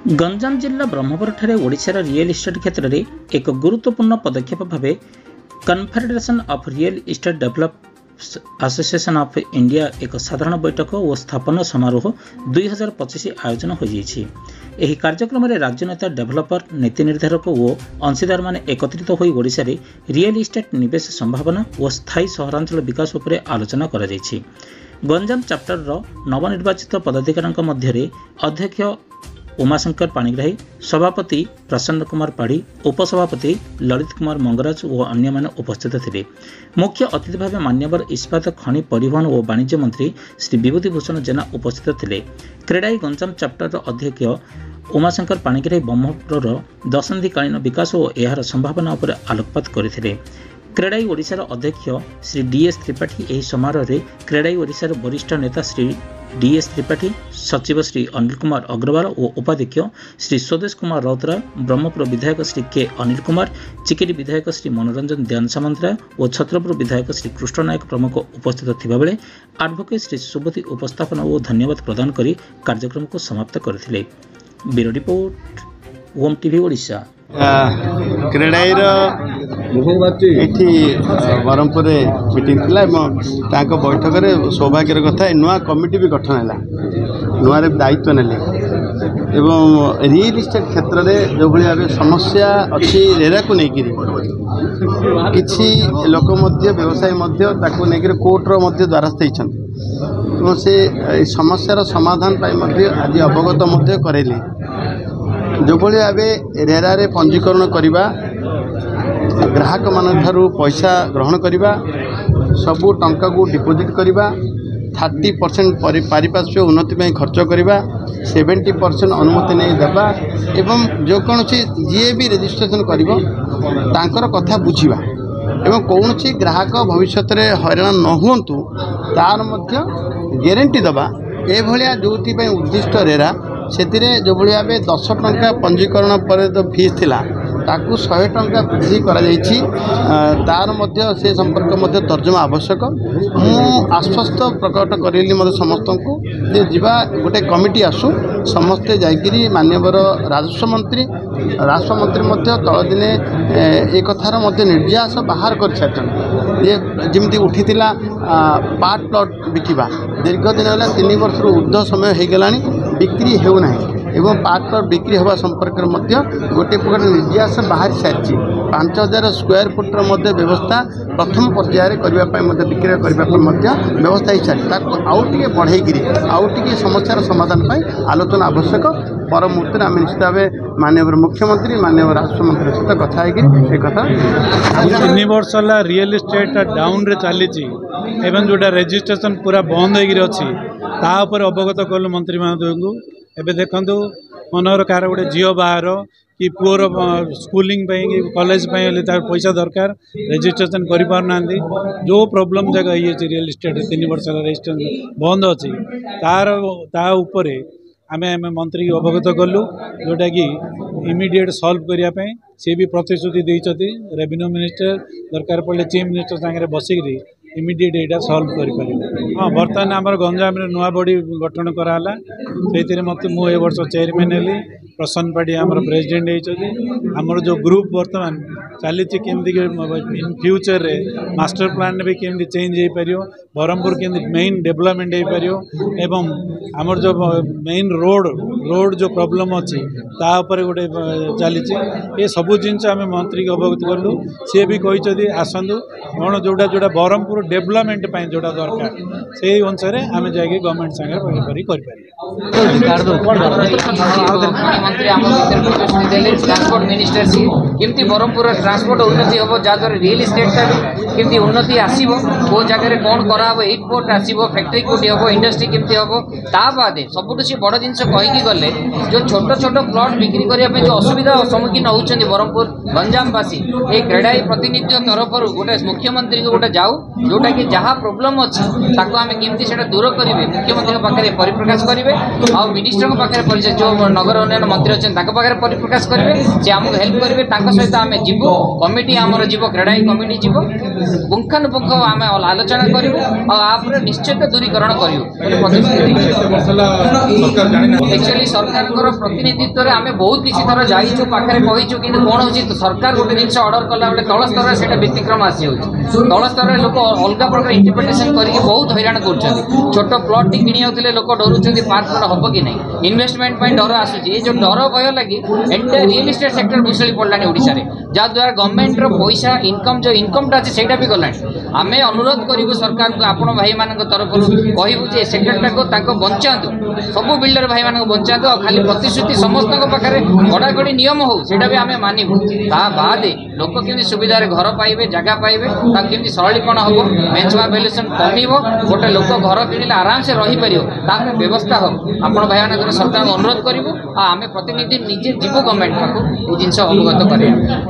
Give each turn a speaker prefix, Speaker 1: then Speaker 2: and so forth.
Speaker 1: गंजाम जिला ब्रह्मपुर ठारे ओडिशार रियल इस्टेट क्षेत्र में एक गुरुत्वपूर्ण पदक्षेप भाव confederation of real estate developers association of India एक साधारण बैठक और स्थापना समारोह 2025 आयोजन हो जाइए। कार्यक्रम में राजनेता डेवलपर नीति निर्धारक और अंशीदार माने एकत्रित होई ओडिशा रे रियल इस्टेट निवेश संभावना और स्थायी सहरांचल विकास उपरे आलोचना करा जाइछि। गंजाम चैप्टर नवनिर्वाचित पदाधिकारियों मध्य अध्यक्ष उमाशंकर पाणिग्राही, सभापति प्रसन्न कुमार पाढ़ी, उपसभापति ललित कुमार मंगराज और अन्य माने उपस्थित थे। मुख्य अतिथि भाव मान्यवर इस्पात खनि परिवहन और वाणिज्य मंत्री श्री विभूति भूषण जेना उपस्थित थे। क्रेडाई गंजाम चैप्टर अध्यक्ष उमाशंकर पाणिग्राही ब्रह्मपुर दशंधिकालीन विकास और यार संभावना उपर आलोकपात करथिले। क्रेडाई ओडिशार अध्यक्ष श्री डीएस त्रिपाठी एही समारोह रे क्रेडाई ओडिशार वरिष्ठ नेता श्री डीएस त्रिपाठी, सचिव श्री अनिल कुमार अग्रवाल और उपाध्यक्ष श्री स्वदेश कुमार राउतराय, ब्रह्मपुर विधायक श्री के अनिल कुमार, चिकेरी विधायक श्री मनोरंजन ध्यान सामंतराय और छत्रपुर विधायक श्री कृष्ण नायक प्रमुख उपस्थित थिबा बेले एडवोकेट श्री सुबोधि उपस्थापन और धन्यवाद प्रदान करी कार्यक्रम को समाप्त करथिले। ब्यूरो रिपोर्ट ओम टीवी ओडिशा।
Speaker 2: क्रेडाई ब्रह्मपुर मीटिंग बैठक में सौभाग्यर कथा नुआ कमिटी भी गठन है, नुआ दायित्व ने रियल इस्टेट क्षेत्र में जो भाई समस्या अच्छी रेरा को लेकिन किसी लोक व्यवसायी नहीं कोर्टर द्वारस्थ होती से समस्यार समाधान आज अवगत करेले। जो भाई भाव रेरा रे पंजीकरण करवा, ग्राहक मान पैसा ग्रहण करवा, सबू टंका को डिपोजिट करवा, 30% पारिपार्श्विक उन्नति में खर्च करवा, 70% अनुमति नहीं देवा एवं जो कौन जी भी रजिस्ट्रेशन कर कथा बुझा एवं कौन ग्राहक भविष्य में हैरान न हूँ तार गारंटी दबा एभलिया जो उद्दिष्ट रेरा से जो भाव 10 टंका पंजीकरण पर जो फीस थिला ताकू 100 टंका वृद्धि तार से संपर्क तर्जमा आवश्यक। मु आश्वस्त प्रकट करेली समस्त को जे जीवा गोटे कमिटी आसू समस्ते जाइकिरी माननीय राजस्व मंत्री तल दिने एक कथार निर्यास बाहर कर जमी उठी पार्ट प्लट बिकवा दीर्घ दिन है 3 वर्ष ऊर्ध्व समय हो गला बिक्री होना एवं पार्ट प्लट बिक्री होगा संपर्क गोटे प्रकार निर्यास बाहर सारी 5000 स्क्वायर फुट्र व्यवस्था प्रथम पर्यायर करने विक्रय करने व्यवस्था ही सारी आउ टे बढ़ेगी आउ टे समस्यार समाधान आलोचना आवश्यक। पर मुहूर्त आम निश्चित भाव माननीय मुख्यमंत्री माननीय राजस्व मंत्री सहित कथा कथा
Speaker 3: 3 वर्ष है रियल इस्टेट डाउन रे चली एवं जोटा रेजिस्ट्रेशन पूरा बंद होपर अवगत कलु मंत्री महोदय को। एवं देखु मनोहर कार गोटे झील बाहर कि पुअर स्कूलिंग कॉलेज पैसा दरकार रेजिस्ट्रेशन करना जो प्रोब्लेम जगह ये रियल इस्टेट 3 वर्ष रेजिस्ट्रेशन बंद अच्छी तार उपर आम मंत्री अवगत कलु जोटा कि इमिडिएट सॉल्व करने सी भी प्रतिश्रुति देती रेवेन्यू मिनिस्टर दरकार पड़े चीफ मिनिस्टर सागर बसिक इमिडिएट यहाँ सॉल्व कर हाँ बर्तमान आम गंजाम नुआ बॉडी गठन कराला से मत मु ए वर्ष चेयरमैन हेली प्रसन्न पाढ़ी आमर प्रेसिडेंट होती आमर जो ग्रुप बर्तमान चली केमती इन फ्यूचर रे मास्टर प्लान भी केमती चेंज हो पार ब्रह्मपुर केमती मेन डेवलपमेंट हो पार एवं आमर जो मेन रोड जो प्रॉब्लम अच्छी तापर गोटे चली ये सबू जिन आम मंत्री को अवगत कलु सी भी कहते आसतु कौन जोटा जोटा ब्रह्मपुर डेवलपमेंट जोटा दरकार से अनुसार आम जा गवर्नमेंट सागर
Speaker 4: ट्रांसपोर्ट मिनिस्टर सी केमती ब्रह्मपुर ट्रांसपोर्ट उन्नति हम जहाँद्वारा रियल इस्टेट केमती उन्नति आसो कौ जगह कौन कराव एयरपोर्ट आसो फैक्ट्री कौटी हम इंडस्ट्री केमती हम ता बादे सबुठ सी बड़ जिन कहीकि गले जो छोट छोट प्लट बिक्री करने जो असुविधा सम्मुखीन होती ब्रह्मपुर गंजामवासी ये क्रेडाई प्रतिनिधि तरफ गोटे मुख्यमंत्री को गोटे जाऊ जोटा कि जहाँ प्रोब्लेम अच्छी आम केमती दूर करेंगे मुख्यमंत्री पाखे परिप्रकाश करेंगे आ मिनिस्टर पाखे जो नगर उन्नयन मंत्री अच्छे पाखे परिप्रकाश करेंगे से आमको हेल्प करेंगे सहित आम जीवु कमिटी आमर जीव क्रेडाई कमिटी जीव पुंखानुपुंख आम आलोचना करूँ निश्चित दूरीकरण करूँ एक्चुअली सरकार प्रतिनिधित्व में आम बहुत किसी थर जाइचु पाखे कहीचु कि कौन हो सरकार गोटे जिन अर्डर कला बेले तल स्तर से व्यतिक्रम आसी तल स्तर में लोक अलग प्रकार इंटरप्रिटेशन करके बहुत हैरान कर छोट प्लट टी किणी लोक डरुंच पार्क हम कि नहीं इन्वेस्टमेंट डर आसूसी जो डर भय लगी एंटायर रियल इस्टेट सेक्टर भूषणी पड़ानी ओडिशा रे जहाँद्वारा गवर्नमेंट पैसा इनकम जो इनकमटा अच्छे से भी गला आम अनुरोध करूँ सरकार को आपण भाई मान तरफ कहूँ सेक्टरटा को बचातु सब बिल्डर भाई मान बचातु खाली प्रतिश्रुति समस्त पाखे कड़ाकड़ी नियम हो भी आम मानवु ता बादे लोक केमती सुविधा घर पाइबे जगह पाइबे केमती सरलीकरण हम बेंच वैल्यूएसन कम गोटे लोक घर किणिले आराम से रहीपर तार व्यवस्था हो आपण भाई मान सरकार अनुरोध करूँ आम प्रतिनिधि निजे जीवु गवर्नमेंट पाक ये जिन अवगत कर